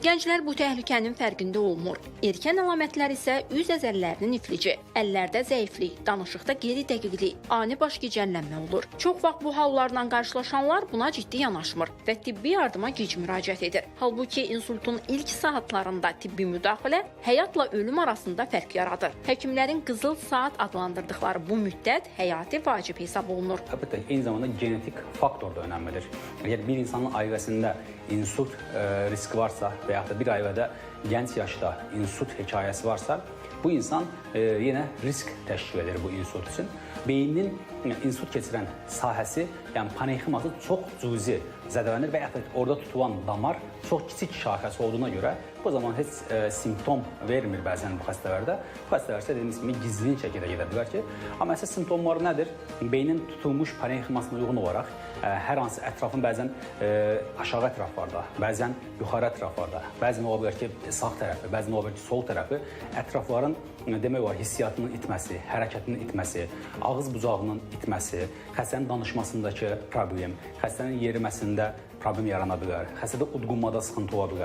Gənclər bu təhlükənin fərqində olmur. Erkən əlamətlər isə üz əzələlərinin iflici, əllərdə zəiflik, danışıqda qeyri-dəqiqlik, ani baş gicəllənmə olur. Çox vaxt bu hallarla qarşılaşanlar buna ciddi yanaşmır və tibbi yardıma gic müraciət edir. Halbuki insultun ilk saatlarında tibbi müdaxilə həyatla ölüm arasında fərq yaradır. Həkimlərin qızıl saat adlandırdıqları bu müddət həyati vacib hesab olunur. Əlbəttə, eyni zamanda genetik faktor da önəmlidir. Əgər bir insanın ailəsində insult riski varsa və yaxud da bir ailədə gənc yaşda insult hekayəsi varsa, bu insan yenə risk təşkil edir bu insult üçün. Beynin insult keçirən sahəsi, yəni parenximası çox cüzi zədələnir və yaxud da orada tutulan damar çox kiçik şaxəsi olduğuna görə bu zaman heç simptom vermir bəzən bu xəstələrdə. Bu xəstələr isə dediyimiz kimi gizlin şəkildə gedə bilər ki, amma əsas simptomları nədir? Beynin tutulmuş parenximasına uyğun olaraq hər hansı ətrafın bəzən aşağı ətraflarda, bəzən yuxarı ətraflarda, bəzən ola bilər ki, sağ tərəfi, bəzən ola bilər ki, sol tərəfi ətrafların demək olar hissiyatının itməsi, hərəkətinin itməsi, ağız bucağının itməsi, xəstənin danışmasındakı problem, xəstənin yeriməsində problem yarana bilər, xəstədə udqunmada sıxıntı ola bilər.